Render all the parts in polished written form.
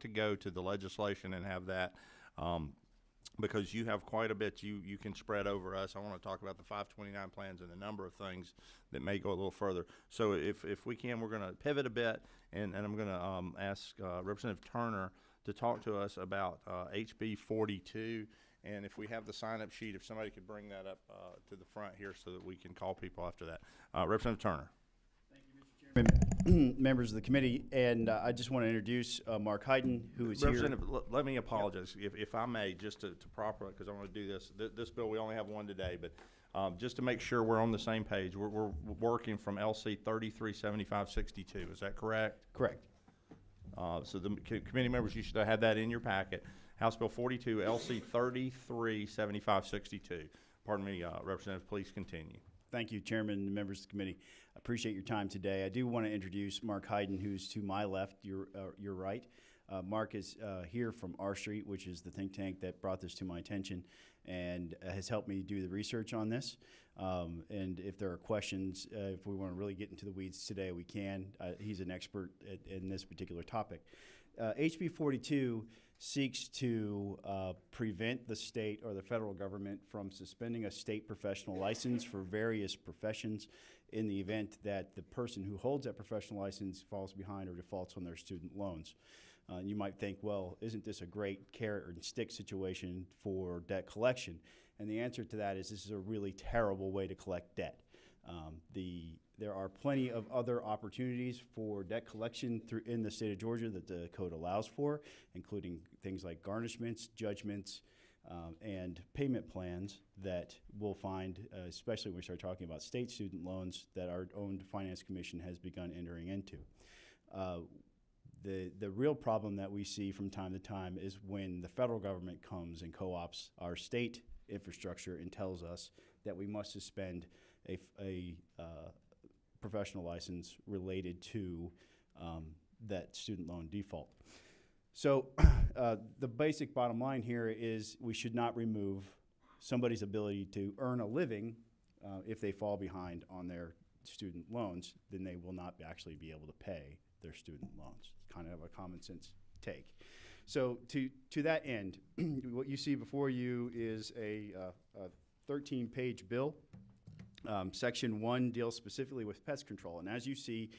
to go to the legislation and have that, because you have quite a bit you can spread over us. I want to talk about the 529 plans and a number of things that may go a little further. So if we can, we're going to pivot a bit, and I'm going to ask Representative Turner to talk to us about HB 42. And if we have the sign-up sheet, if somebody could bring that up to the front here so that we can call people after that. Representative Turner. Members of the committee, and I just want to introduce Marc Hyden, who is here. Representative, let me apologize, if I may, just to properly, because I want to do this. This bill, we only have one today, but just to make sure we're on the same page, we're working from LC 337562. Is that correct? Correct. So the committee members, you should have had that in your packet. House Bill 42, LC 337562. Pardon me, Representative, please continue. Thank you, Chairman and members of the committee. I appreciate your time today. I do want to introduce Marc Hyden, who's to my left, your right. Marc is here from R Street, which is the think tank that brought this to my attention and has helped me do the research on this. And if there are questions, if we want to really get into the weeds today, we can. He's an expert in this particular topic. HB 42 seeks to prevent the state or the federal government from suspending a state professional license for various professions in the event that the person who holds that professional license falls behind or defaults on their student loans. You might think, well, isn't this a great carrot and stick situation for debt collection? And the answer to that is this is a really terrible way to collect debt. There are plenty of other opportunities for debt collection in the state of Georgia that the code allows for, including things like garnishments, judgments, and payment plans that we'll find, especially when we start talking about state student loans that our own Finance Commission has begun entering into. The real problem that we see from time to time is when the federal government comes and co-ops our state infrastructure and tells us that we must suspend a professional license related to that student loan default. So the basic bottom line here is we should not remove somebody's ability to earn a living if they fall behind on their student loans. Then they will not actually be able to pay their student loans. It's kind of a common sense take. So to that end, what you see before you is a 13-page bill. Section 1 deals specifically with pest control. And as you see,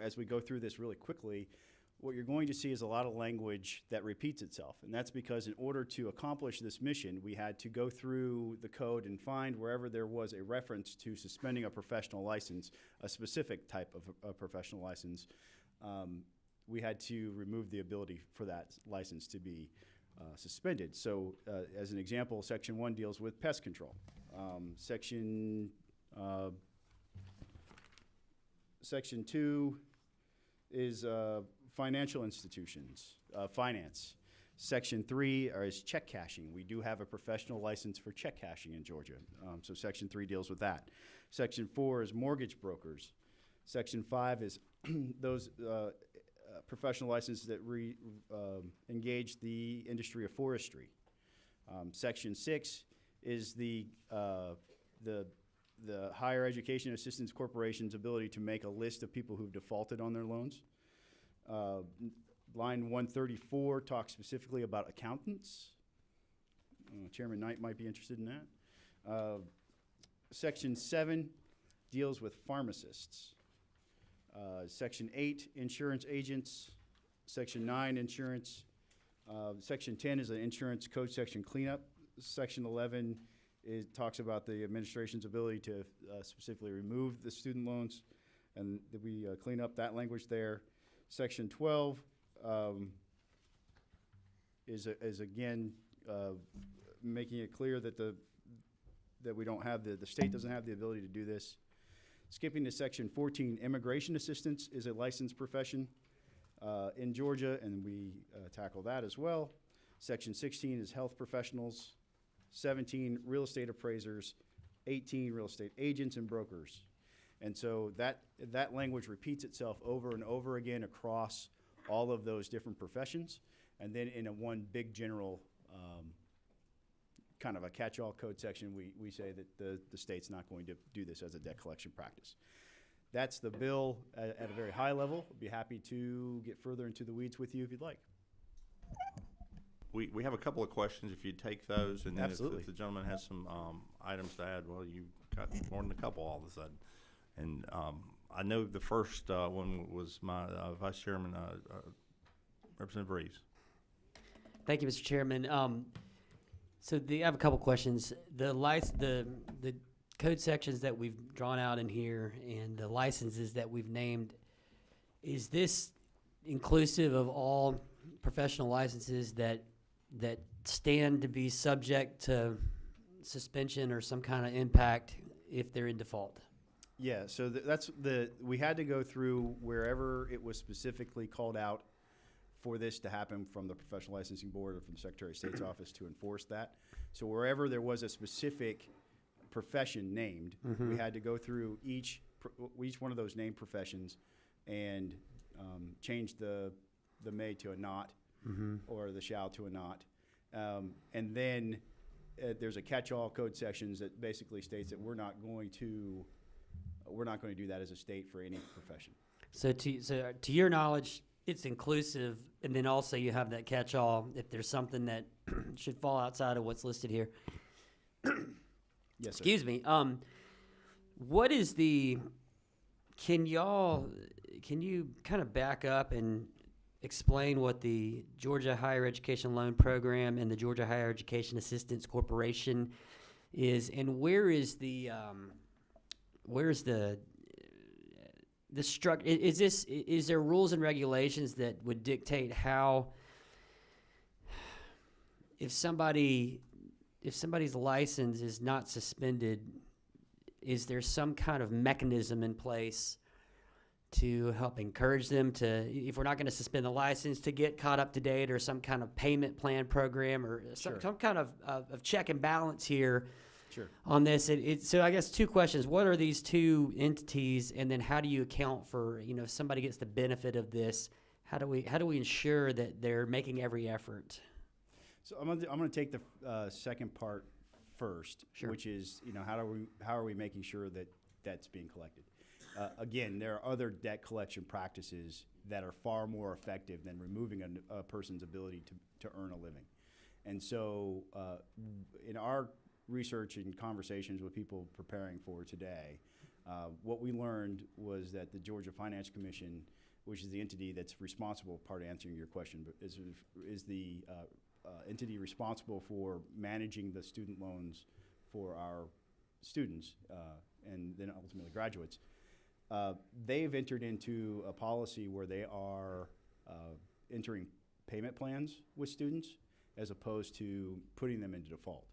as we go through this really quickly, what you're going to see is a lot of language that repeats itself. And that's because in order to accomplish this mission, we had to go through the code and find wherever there was a reference to suspending a professional license, a specific type of a professional license, we had to remove the ability for that license to be suspended. So as an example, Section 1 deals with pest control. Section 2 is financial institutions, finance. Section 3 is check cashing. We do have a professional license for check cashing in Georgia. So Section 3 deals with that. Section 4 is mortgage brokers. Section 5 is those professional licenses that engage the industry of forestry. Section 6 is the Higher Education Assistance Corporation's ability to make a list of people who've defaulted on their loans. Line 134 talks specifically about accountants. Chairman Knight might be interested in that. Section 7 deals with pharmacists. Section 8, insurance agents. Section 9, insurance. Section 10 is an insurance code section cleanup. Section 11 talks about the administration's ability to specifically remove the student loans, and that we clean up that language there. Section 12 is again making it clear that that we don't have the state doesn't have the ability to do this. Skipping to Section 14, immigration assistance is a licensed profession in Georgia, and we tackle that as well. Section 16 is health professionals. 17, real estate appraisers. 18, real estate agents and brokers. And so that language repeats itself over and over again across all of those different professions. And then in one big general kind of a catch-all code section, we say that the state's not going to do this as a debt collection practice. That's the bill at a very high level. I'd be happy to get further into the weeds with you if you'd like. we have a couple of questions, if you'd take those, and then Absolutely. if the gentleman has some items to add, well, you got more than a couple all of a sudden. And I know the first one was my Vice Chairman, Representative Reeves. Thank you, Mr. Chairman. I have a couple questions. The code sections that we've drawn out in here and the licenses that we've named, is this inclusive of all professional licenses that stand to be subject to suspension or some kind of impact if they're in default? Yeah, so we had to go through wherever it was specifically called out for this to happen from the Professional Licensing Board or from the Secretary of State's office to enforce that. So wherever there was a specific profession named, we had to go through each one of those named professions and change the may to a not, or the shall to a not. And then there's a catch-all code sections that basically states that we're not going to do that as a state for any profession. So to your knowledge, it's inclusive, and then also you have that catch-all if there's something that should fall outside of what's listed here. Yes, sir. Excuse me. What is can you kind of back up and explain what the Georgia Higher Education Loan Program and the Georgia Higher Education Assistance Corporation is, and where's the structure? Is there rules and regulations that would dictate how, if somebody's license is not suspended, is there some kind of mechanism in place to help encourage them to, if we're not going to suspend the license, to get caught up to date, or some kind of payment plan program, or some kind of check and balance here? Sure. On this, so I guess two questions. What are these two entities, and then how do you account for, if somebody gets the benefit of this, how do we ensure that they're making every effort? So I'm gonna take the second part first, Sure. which is how are we making sure that that's being collected? Again, there are other debt collection practices that are far more effective than removing a person's ability to earn a living, and so in our research and conversations with people preparing for today, what we learned was that the Georgia Finance Commission, which is the entity that's responsible, part of answering your question, but is the entity responsible for managing the student loans for our students and then ultimately graduates. They've entered into a policy where they are entering payment plans with students as opposed to putting them into default.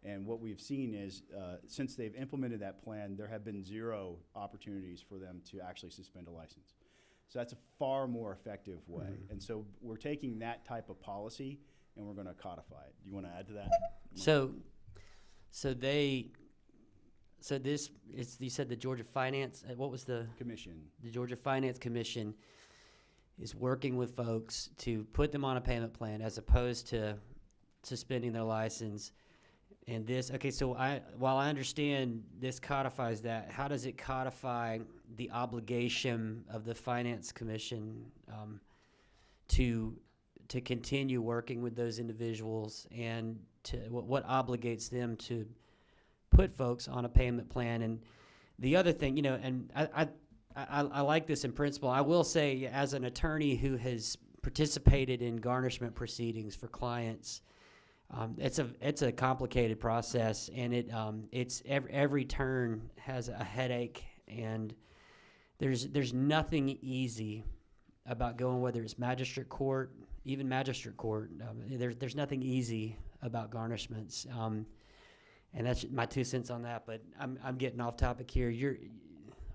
And what we've seen is, since they've implemented that plan, there have been zero opportunities for them to actually suspend a license. So that's a far more effective way. And so we're taking that type of policy and we're going to codify it. Do you want to add to that? You said the Georgia Finance, what was the Commission. The Georgia Finance Commission is working with folks to put them on a payment plan as opposed to suspending their license. And while I understand this codifies that, how does it codify the obligation of the Finance Commission to continue working with those individuals, and to what obligates them to put folks on a payment plan? And the other thing, and I like this in principle. I will say, as an attorney who has participated in garnishment proceedings for clients, it's a complicated process, and it's every turn has a headache, and there's nothing easy about going, whether it's magistrate court, even magistrate court. There's nothing easy about garnishments, and that's my 2 cents on that. But I'm getting off topic here.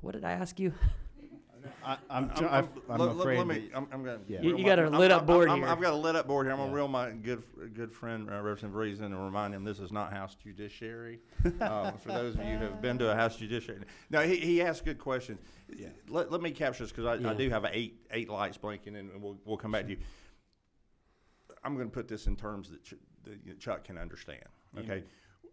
What did I ask you? I'm afraid. Let me. I'm gonna. Yeah. You got a lit up board here. I've got a lit up board here. I'm gonna reel my good friend Representative Reeves in and remind him this is not House Judiciary. For those of you who have been to a House Judiciary, no, he asked good questions. Yeah. Let me capture this, because I do have eight lights blinking, and we'll come back to you. I'm going to put this in terms that Chuck can understand. Okay.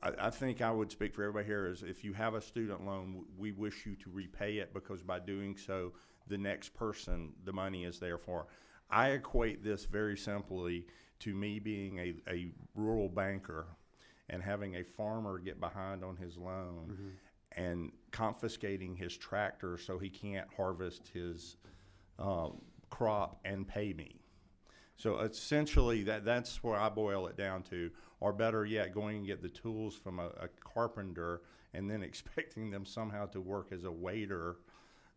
I think I would speak for everybody here is, if you have a student loan, we wish you to repay it, because by doing so, the next person the money is there for. I equate this very simply to me being a rural banker and having a farmer get behind on his loan and confiscating his tractor so he can't harvest his crop and pay me. So essentially, that's where I boil it down to, or better yet, going and get the tools from a carpenter and then expecting them somehow to work as a waiter,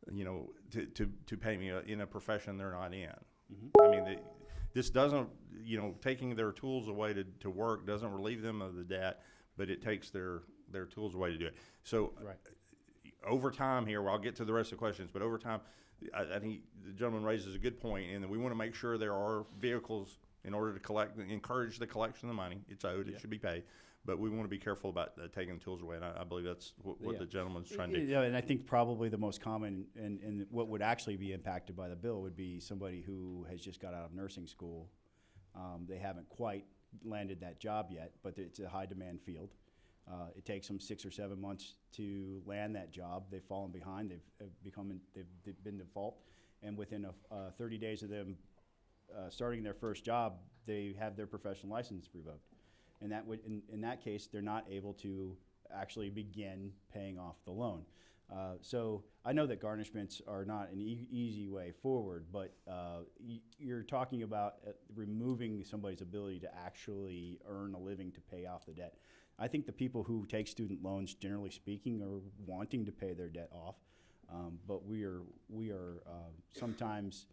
to pay me in a profession they're not in. I mean, this doesn't, taking their tools away to work doesn't relieve them of the debt, but it takes their tools away to do it. So over time here, well, I'll get to the rest of the questions, but over time, I think the gentleman raises a good point, and we want to make sure there are vehicles in order to encourage the collection of the money. It's owed, it should be paid, but we want to be careful about taking the tools away, and I believe that's what the gentleman's trying to do. Yeah, and I think probably the most common and what would actually be impacted by the bill would be somebody who has just got out of nursing school. They haven't quite landed that job yet, but it's a high demand field. It takes them 6 or 7 months to land that job. They've fallen behind. They've been default, and within 30 days of them starting their first job, they have their professional license revoked, and that would in that case they're not able to actually begin paying off the loan. So I know that garnishments are not an easy way forward, but you're talking about removing somebody's ability to actually earn a living to pay off the debt. I think the people who take student loans, generally speaking, are wanting to pay their debt off, but we are sometimes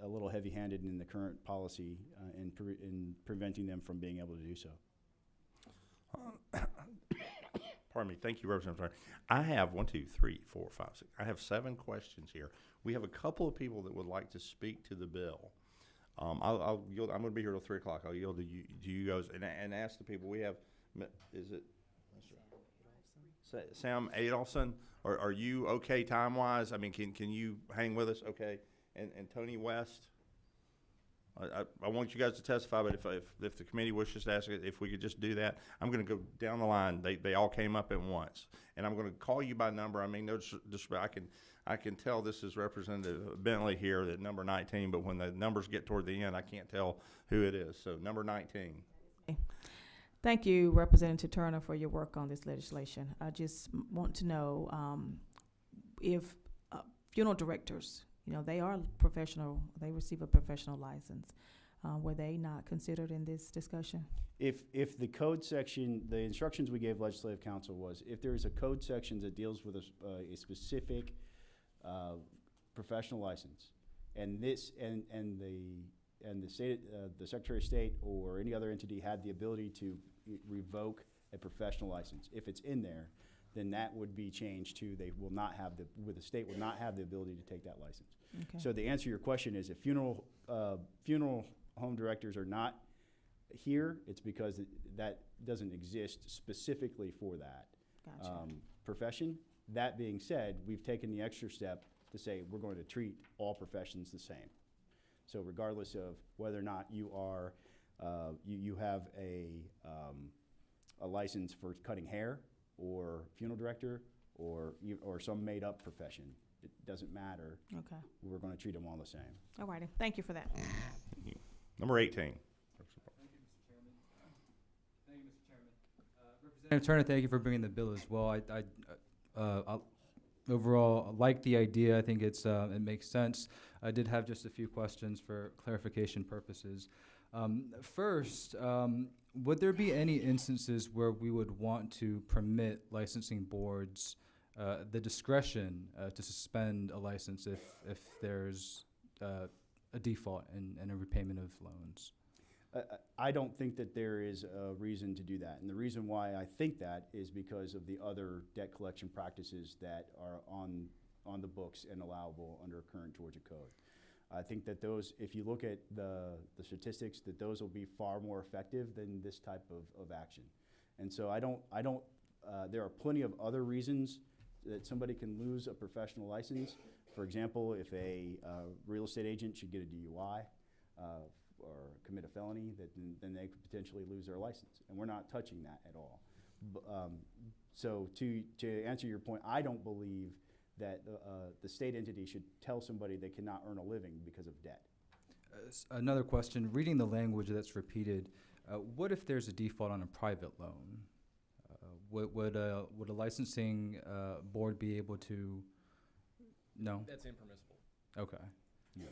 a little heavy-handed in the current policy in preventing them from being able to do so. Pardon me. Thank you, Representative Turner. I have 1, 2, 3, 4, 5, 6. I have 7 questions here. We have a couple of people that would like to speak to the bill. I'll yield. I'm going to be here till 3 o'clock. I'll yield to you guys and ask the people. We have. Is it Sam Adolson? Are you okay time wise? I mean, can you hang with us? Okay. And Tony West. I want you guys to testify, but if the committee wishes to ask it, if we could just do that, I'm going to go down the line. They all came up at once, and I'm going to call you by number. I mean, no disrespect. I can tell this is Representative Bentley here, that number 19, but when the numbers get toward the end, I can't tell who it is. So number 19. Thank you, Representative Turner, for your work on this legislation. I just want to know if funeral directors, they are professional, they receive a professional license. Were they not considered in this discussion? If the code section, the instructions we gave Legislative Council was, if there is a code section that deals with a specific professional license, and the state, the Secretary of State or any other entity had the ability to revoke a professional license, if it's in there, then that would be changed to the state would not have the ability to take that license. Okay. So the answer to your question is, if funeral home directors are not here, it's because that doesn't exist specifically for that Gotcha. Profession. That being said, we've taken the extra step to say we're going to treat all professions the same. So regardless of whether or not you are, you have a license for cutting hair, or funeral director, or some made-up profession, it doesn't matter. Okay. We're going to treat them all the same. All righty. Thank you for that. Number 18. Thank you, Mr. Chairman. Representative Turner, thank you for bringing the bill as well. I overall like the idea. I think it makes sense. I did have just a few questions for clarification purposes. First, would there be any instances where we would want to permit licensing boards the discretion to suspend a license if there's a default and a repayment of loans? I don't think that there is a reason to do that. And the reason why I think that is because of the other debt collection practices that are on the books and allowable under current Georgia code. I think that those, if you look at the statistics, that those will be far more effective than this type of action. And so I don't, there are plenty of other reasons that somebody can lose a professional license. For example, if a real estate agent should get a DUI or commit a felony, then they could potentially lose their license. And we're not touching that at all. So to answer your point, I don't believe that the state entity should tell somebody they cannot earn a living because of debt. Another question, reading the language that's repeated, what if there's a default on a private loan? Would a licensing board be able to, no? That's impermissible. Okay. Yeah.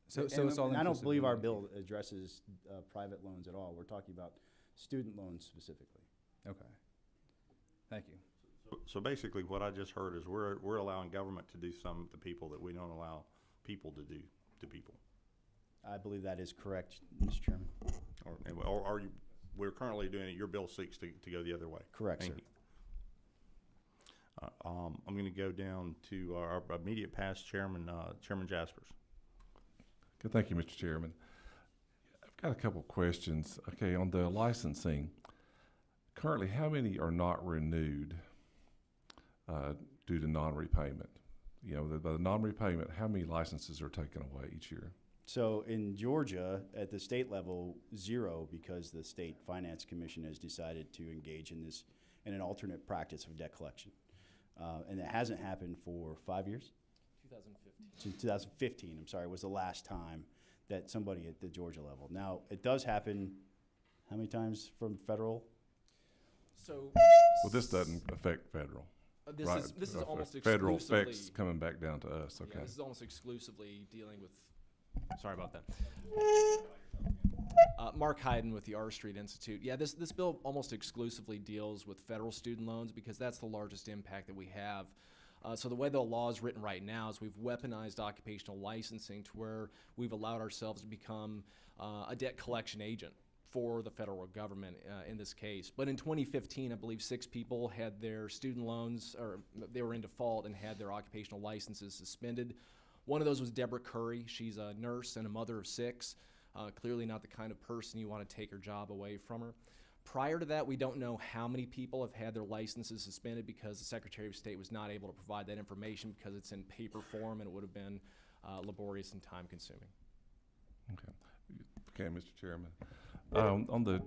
So And it's all I don't inclusive believe in our one. bill addresses private loans at all. We're talking about student loans specifically. Okay. Thank you. So basically, what I just heard is we're allowing government to do something to people that we don't allow people to do to people. I believe that is correct, Mr. Chairman. Or are you, we're currently doing it, your bill seeks to go the other way. Correct, Thank sir. you. I'm gonna go down to our immediate past chairman, Chairman Jaspers. Good, thank you, Mr. Chairman. I've got a couple questions. Okay, on the licensing, currently, how many are not renewed due to non-repayment? You know, by the non-repayment, how many licenses are taken away each year? So in Georgia, at the state level, 0, because the State Finance Commission has decided to engage in this, in an alternate practice of debt collection. And it hasn't happened for 5 years? 2015. Since 2015, I'm sorry, was the last time that somebody at the Georgia level. Now, it does happen, how many times from federal? So. Well, this doesn't affect federal, This right? is almost Federal exclusively. effects coming back down to us, Yeah, okay? this is almost exclusively dealing with. Sorry about that. Marc Hyden with the R Street Institute. Yeah, this bill almost exclusively deals with federal student loans because that's the largest impact that we have. So the way the law is written right now is we've weaponized occupational licensing to where we've allowed ourselves to become a debt collection agent for the federal government in this case. But in 2015, I believe 6 people had their student loans, or they were in default and had their occupational licenses suspended. One of those was Deborah Curry. She's a nurse and a mother of 6. Clearly not the kind of person you want to take her job away from her. Prior to that, we don't know how many people have had their licenses suspended because the Secretary of State was not able to provide that information because it's in paper form and it would have been laborious and time consuming. Okay, Mr. Chairman.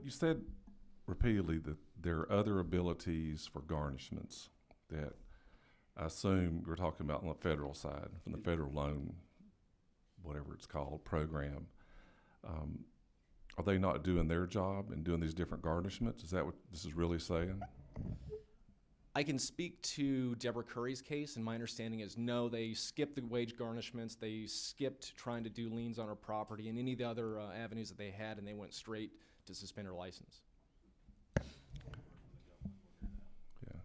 You said repeatedly that there are other abilities for garnishments that I assume we're talking about on the federal side, from the federal loan, whatever it's called, program. Are they not doing their job and doing these different garnishments? Is that what this is really saying? I can speak to Deborah Curry's case, and my understanding is no, they skipped the wage garnishments, they skipped trying to do liens on her property and any of the other avenues that they had, and they went straight to suspend her license. Yeah.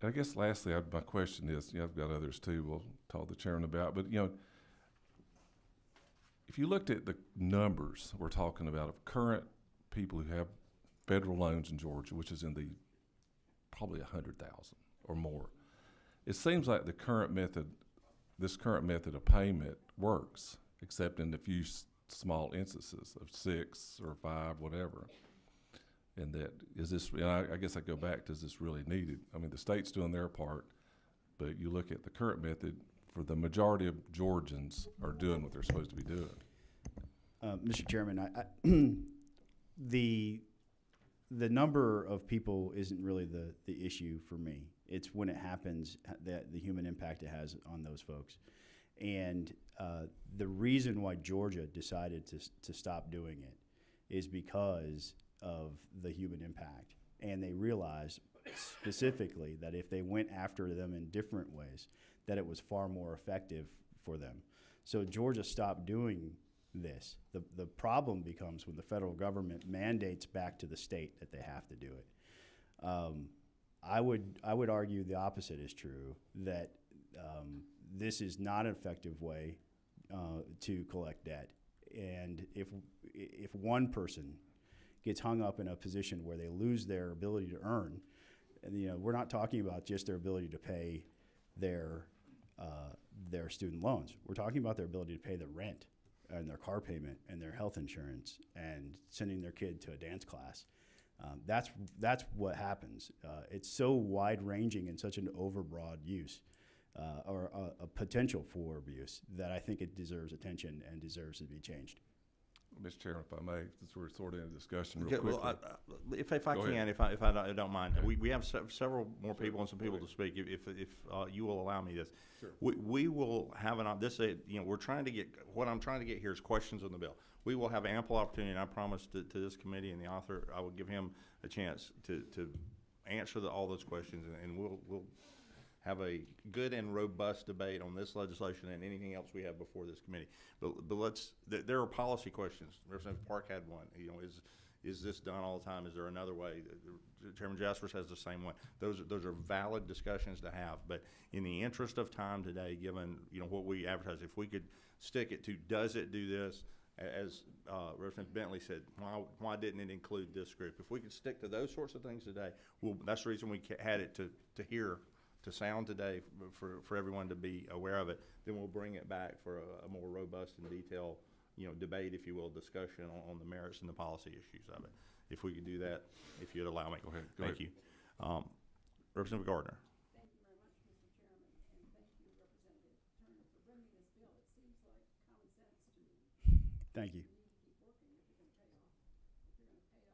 I guess lastly, my question is, I've got others too we'll talk to the chairman about, but if you looked at the numbers we're talking about of current people who have federal loans in Georgia, which is in the probably 100,000 or more, it seems like this current method of payment works, except in a few small instances of 6 or 5, whatever. And that is this. And I guess I go back to, is this really needed? I mean, the state's doing their part, but you look at the current method. For the majority of Georgians are doing what they're supposed to be doing. Mr. Chairman, the number of people isn't really the issue for me. It's when it happens, that the human impact it has on those folks. And the reason why Georgia decided to stop doing it is because of the human impact. And they realized specifically that if they went after them in different ways, that it was far more effective for them. So Georgia stopped doing this. The problem becomes when the federal government mandates back to the state that they have to do it. I would argue the opposite is true, that this is not an effective way to collect debt. And if one person gets hung up in a position where they lose their ability to earn, and we're not talking about just their ability to pay their student loans. We're talking about their ability to pay the rent and their car payment and their health insurance and sending their kid to a dance class. That's what happens. It's so wide-ranging and such an overbroad use or a potential for abuse that I think it deserves attention and deserves to be changed. Mr. Chairman, if I may, since we're sort of in a discussion Okay, real quickly. well, if I Go ahead. can, if I don't mind, Okay. we have several more people and some people to speak, if you will allow me this. Sure. We will have we're trying to get, what I'm trying to get here is questions on the bill. We will have ample opportunity, and I promise to this committee and the author, I will give him a chance to answer all those questions, and we'll have a good and robust debate on this legislation and anything else we have before this committee. But there are policy questions. Representative Park had one. Is this done all the time? Is there another way? Chairman Jaspers has the same one. Those are valid discussions to have. But in the interest of time today, given what we advertise, if we could stick it to, does it do this? As Representative Bentley said, why didn't it include this group? If we could stick to those sorts of things today, that's the reason we had it to sound today for everyone to be aware of it. Then we'll bring it back for a more robust and detailed, debate, if you will, discussion on the merits and the policy issues of it. If we could do that, if you'd allow me. Go ahead. Thank you. Representative Gardner. Thank you very much, Mr. Chairman, and thank you, Representative Turner, for bringing this bill. It seems like common sense to me. Thank you. You need to keep working if you're gonna pay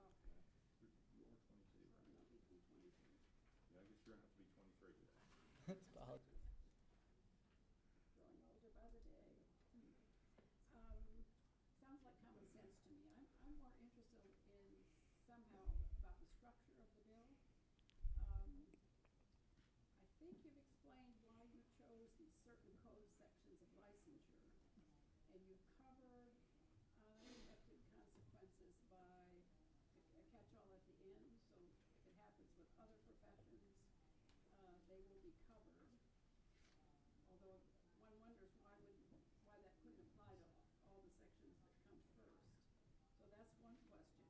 off the, you're not even 23. Yeah, I guess you're gonna have to be 23 today. Growing older by the day. Sounds like common sense to me. I'm more interested in somehow about the structure of the bill. I think you've explained why you chose these certain code sections of licensure, and you've covered unexpected consequences by a catch-all at the end, so if it happens with other professions, they will be covered. Although one wonders why that couldn't apply to all the sections that come first. So that's one question.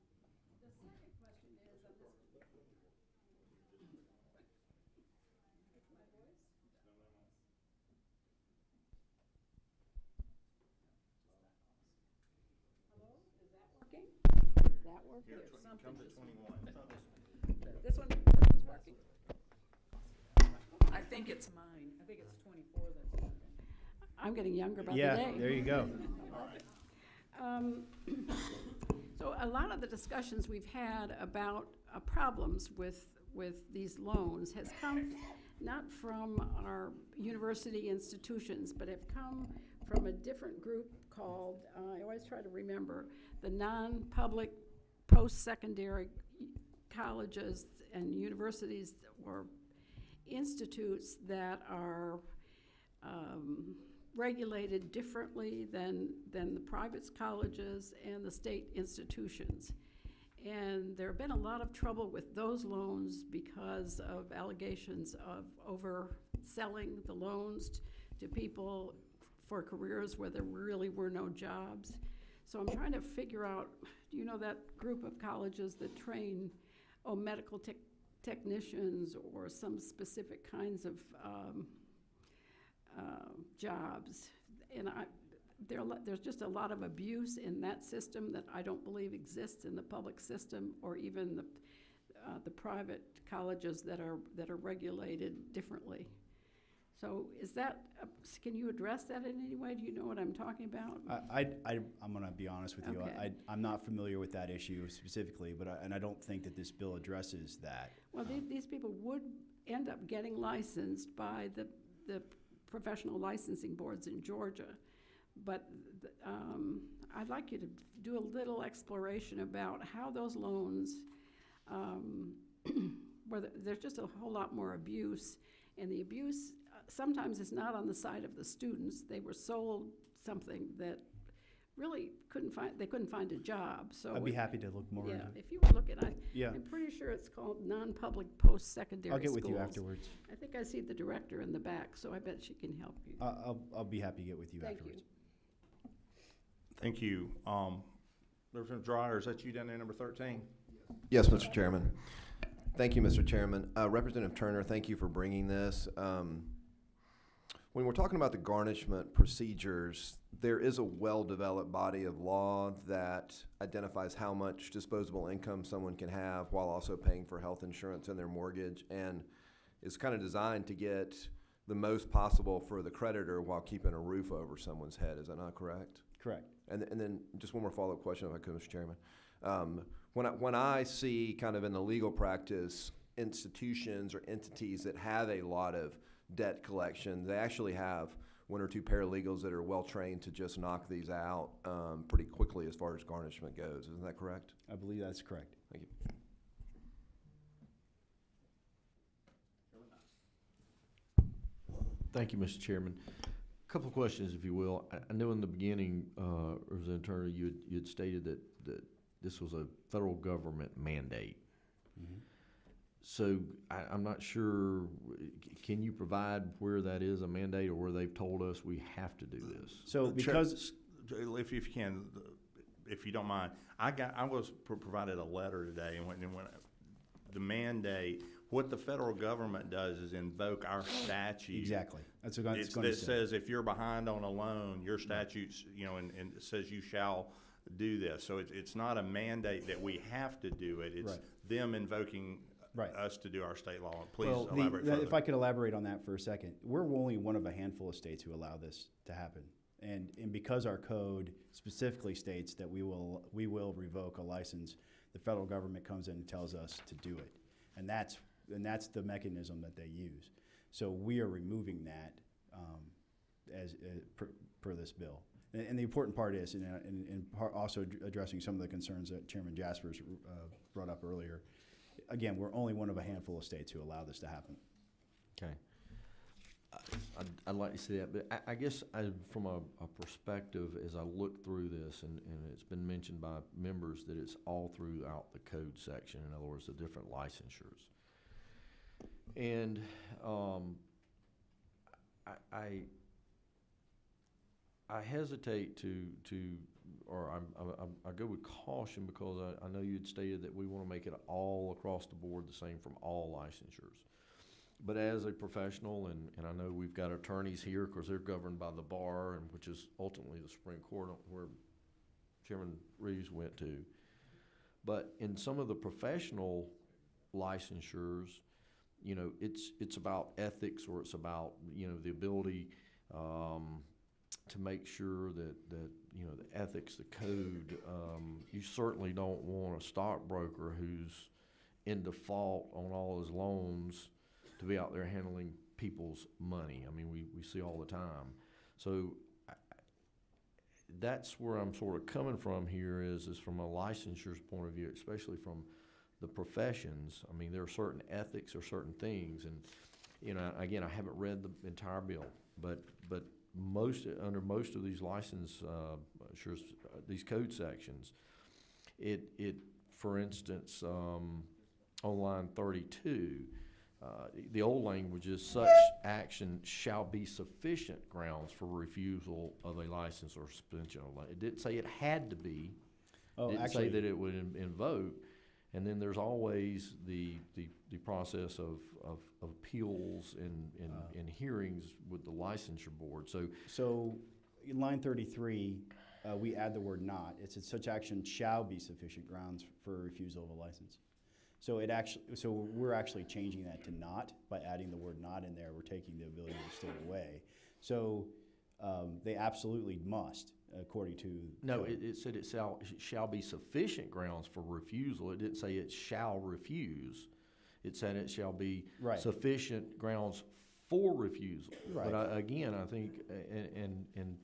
The second question is on this. It's my voice? Hello? Is that working? That working? Here, There's something come to just- 21. This one's working. I think it's mine. I think it's 24 that's working. I'm getting younger by the day. Yeah, there you go. So a lot of the discussions we've had about problems with these loans has come not from our university institutions, but have come from a different group called, I always try to remember, the non-public post-secondary colleges and universities or institutes that are regulated differently than the private colleges and the state institutions. And there have been a lot of trouble with those loans because of allegations of overselling the loans to people for careers where there really were no jobs. So I'm trying to figure out, do you know that group of colleges that train medical technicians or some specific kinds of jobs? And there's just a lot of abuse in that system that I don't believe exists in the public system or even the private colleges that are regulated differently. So is that, can you address that in any way? Do you know what I'm talking about? I'm going to be honest with you. Okay. I'm not familiar with that issue specifically, and I don't think that this bill addresses that. Well, these people would end up getting licensed by the professional licensing boards in Georgia. But I'd like you to do a little exploration about how those loans, where there's just a whole lot more abuse, and the abuse sometimes is not on the side of the students. They were sold something that really couldn't find a job. So I'd be happy to look more into it. if you were looking, I'm pretty sure it's called non-public post-secondary I'll get with you schools. afterwards. I think I see the director in the back, so I bet she can help you. I'll be happy to get with you Thank afterwards. Thank you. Representative Dreyer, is that you down there, number 13? Yes, Mr. Chairman. Thank you, Mr. Chairman. Representative Turner, thank you for bringing this. When we're talking about the garnishment procedures, there is a well-developed body of law that identifies how much disposable income someone can have while also paying for health insurance and their mortgage, and is kind of designed to get the most possible for the creditor while keeping a roof over someone's head. Is that not correct? Correct. And then just one more follow-up question, if I could, Mr. Chairman. When I see kind of in the legal practice institutions or entities that have a lot of debt collection, they actually have one or two paralegals that are well-trained to just knock these out pretty quickly as far as garnishment goes. Isn't that correct? I believe that's correct. Thank you. Thank you, Mr. Chairman. A couple of questions, if you will. I know in the beginning, Representative Turner, you had stated that this was a federal government mandate. Mm-hmm. So I'm not sure, can you provide where that is a mandate or where they've told us we have to do this? So because if you can, if you don't mind, I was provided a letter today, and when the mandate, what the federal government does is invoke our statute. exactly, that's what it's It's, going to that say. says if you're behind on a loan, your statutes, and it says you shall do this. So it's not a mandate that we have to do it. It's Right. them invoking Right. us to do our state law. Please Well, elaborate further. if I could elaborate on that for a second, we're only one of a handful of states who allow this to happen. And because our code specifically states that we will revoke a license, the federal government comes in and tells us to do it. And that's the mechanism that they use. So we are removing that per this bill. And the important part is, also addressing some of the concerns that Chairman Jaspers brought up earlier, again, we're only one of a handful of states who allow this to happen. Okay. I'd like to see that, but I guess from a perspective, as I look through this, and it's been mentioned by members that it's all throughout the code section, in other words, the different licensures. And I hesitate or I go with caution because I know you'd stated that we want to make it all across the board the same from all licensures. But as a professional, and I know we've got attorneys here because they're governed by the bar, and which is ultimately the Supreme Court where Chairman Reeves went to. But in some of the professional licensures, it's about ethics, or it's about, the ability to make sure that the ethics, the code, you certainly don't want a stockbroker who's in default on all his loans to be out there handling people's money. I mean, we see all the time. So that's where I'm sort of coming from here is from a licensure's point of view, especially from the professions. I mean, there are certain ethics or certain things, and again, I haven't read the entire bill, but under most of these license these code sections, it for instance, on line 32, the old language is such action shall be sufficient grounds for refusal of a license or suspension. It didn't say it had to be. Oh, It didn't actually, say that it would invoke. And then there's always the process of appeals and hearings with the licensure board. So in line 33, we add the word not. It says such action shall be sufficient grounds for refusal of a license. So we're actually changing that to not by adding the word not in there. We're taking the ability to stay away. So they absolutely must, according to No, code. it said it shall be sufficient grounds for refusal. It didn't say it shall refuse. It said it shall be Right. sufficient grounds for refusal. Right. But again, I think, and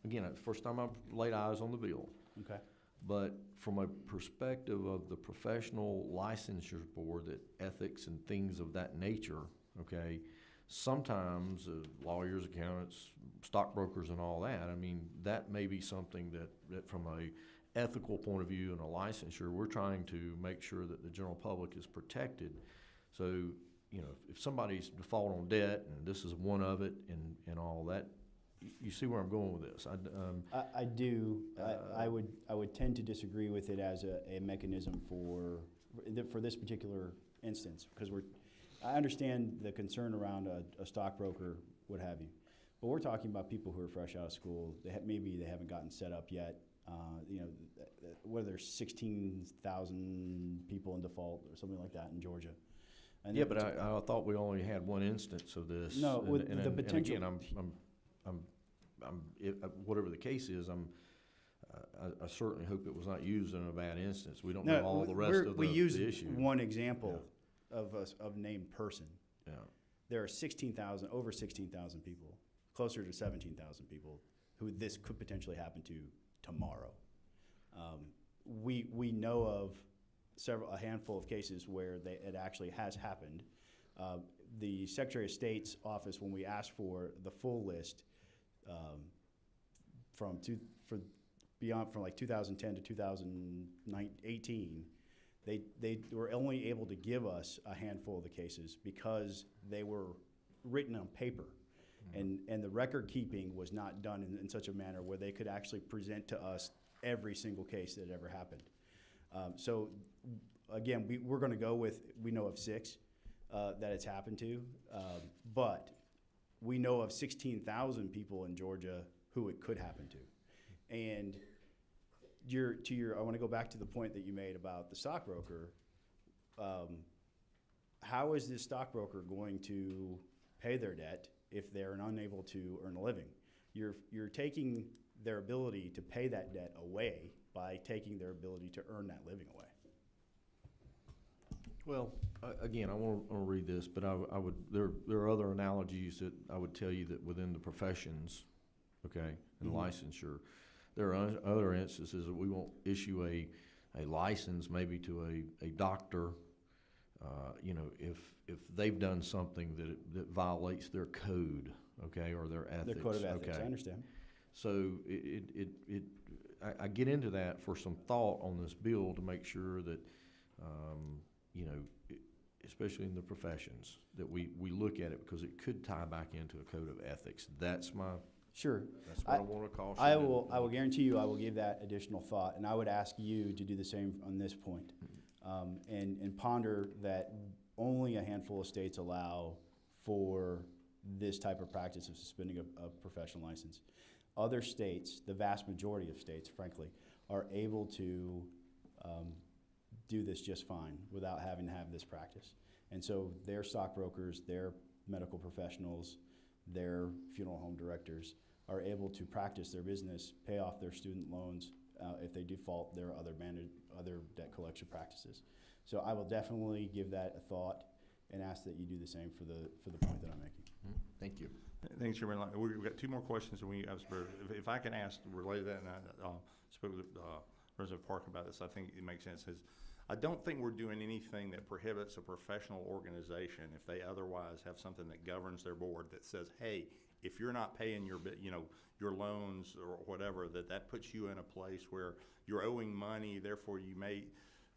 again, it's the first time I've laid eyes on the bill. Okay. But from a perspective of the professional licensure board, that ethics and things of that nature, okay, sometimes lawyers, accountants, stockbrokers and all that, I mean, that may be something that from a ethical point of view and a licensure, we're trying to make sure that the general public is protected. So, if somebody's default on debt, and this is one of it, and all that, you see where I'm going with this. I do. I would tend to disagree with it as a mechanism for this particular instance, because I understand the concern around a stockbroker, what have you, but we're talking about people who are fresh out of school. Maybe they haven't gotten set up yet. Whether there's 16,000 people in default or something like that in Georgia. And Yeah, but I thought we only had one instance of this. No, with the and potential- again, whatever the case is, I certainly hope it was not used in a bad instance. We don't No, know all the rest of we the use issue. one example of named person. Yeah. There are over 16,000 people, closer to 17,000 people, who this could potentially happen to tomorrow. We know of a handful of cases where it actually has happened. The Secretary of State's office, when we asked for the full list from like 2010 to 2018, they were only able to give us a handful of the cases because they were written on paper. And the record keeping was not done in such a manner where they could actually present to us every single case that ever happened. So again, we're going to go with, we know of 6 that it's happened to, but we know of 16,000 people in Georgia who it could happen to. And I want to go back to the point that you made about the stockbroker. How is this stockbroker going to pay their debt if they're unable to earn a living? You're taking their ability to pay that debt away by taking their ability to earn that living away. Well, again, I want to read this, but I would there are other analogies that I would tell you that within the professions, okay, and licensure, there are other instances that we won't issue a license maybe to a doctor, if they've done something that violates their code, okay, or their ethics. Their code of ethics, okay. I understand. So I get into that for some thought on this bill to make sure that, especially in the professions, that we look at it because it could tie back into a code of ethics. That's what I want to caution. I will guarantee you I will give that additional thought, and I would ask you to do the same on this point, and ponder that only a handful of states allow for this type of practice of suspending a professional license. Other states, the vast majority of states, frankly, are able to do this just fine without having to have this practice. And so their stockbrokers, their medical professionals, their funeral home directors are able to practice their business, pay off their student loans if they default their other debt collection practices. So I will definitely give that a thought and ask that you do the same for the point that I'm making. Thank you. Thanks, Chairman. We've got 2 more questions, and if I can ask related to that, and I spoke with Representative Park about this, I think it makes sense. I don't think we're doing anything that prohibits a professional organization if they otherwise have something that governs their board that says, hey, if you're not paying your loans or whatever, that puts you in a place where you're owing money, therefore you may,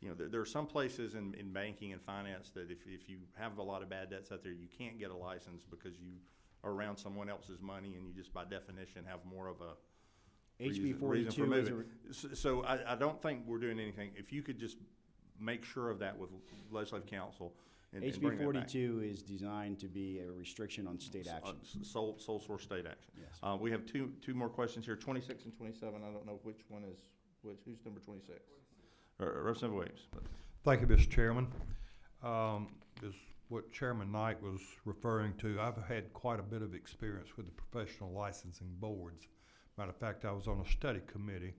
there are some places in banking and finance that if you have a lot of bad debts out there, you can't get a license because you are around someone else's money and you just by definition have more of a HB reason for 42 is moving. So I don't think we're doing anything. If you could just make sure of that with Legislative Council. And HB bring that back. 42 is designed to be a restriction on state action. Sole source state action. Yes. We have two more questions here, 26 and 27. I don't know which one is which. Who's number 26? Representative Williams. Thank you, Mr. Chairman. Is what Chairman Knight was referring to. I've had quite a bit of experience with the professional licensing boards. Matter of fact, I was on a study committee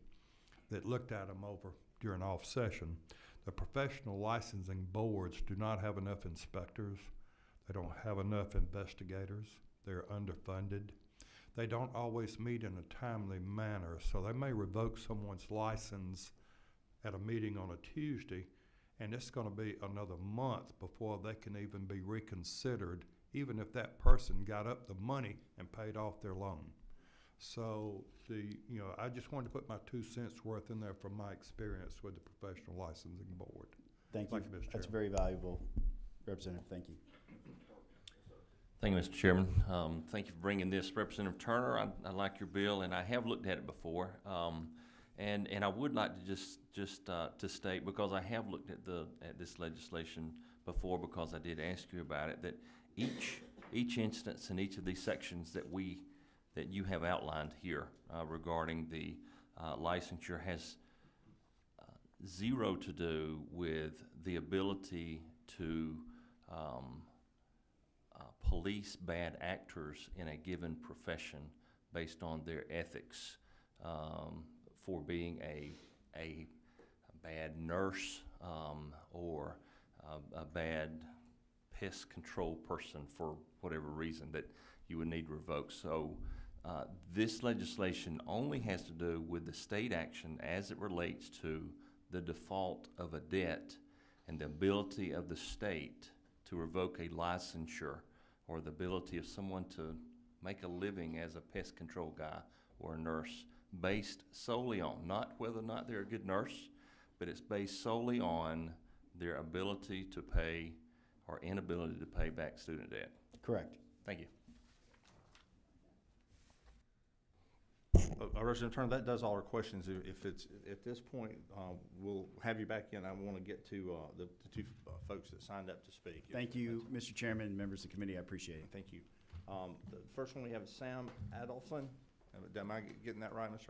that looked at them over during off session. The professional licensing boards do not have enough inspectors. They don't have enough investigators. They're underfunded. They don't always meet in a timely manner, so they may revoke someone's license at a meeting on a Tuesday, and it's going to be another month before they can even be reconsidered, even if that person got up the money and paid off their loan. So I just wanted to put my 2 cents worth in there from my experience with the professional licensing board. Thank you. Mr. Chairman. That's very valuable, Representative. Thank you. Thank you, Mr. Chairman. Thank you for bringing this. Representative Turner, I like your bill, and I have looked at it before. And I would like to just to state, because I have looked at this legislation before, because I did ask you about it, that each instance in each of these sections that you have outlined here regarding the licensure has zero to do with the ability to police bad actors in a given profession based on their ethics. for being a bad nurse, or a bad pest control person for whatever reason that you would need revoked. So this legislation only has to do with the state action as it relates to the default of a debt and the ability of the state to revoke a licensure, or the ability of someone to make a living as a pest control guy or a nurse, based solely on, not whether or not they're a good nurse, but it's based solely on their ability to pay or inability to pay back student debt. Correct. Thank you. Representative Turner, that does all our questions. If it's, at this point, we'll have you back in. I want to get to the two folks that signed up to speak. Thank you, Mr. Chairman and members of the committee. I appreciate it. Thank you. The first one we have is Sam Adelson. Am I getting that right, Mr.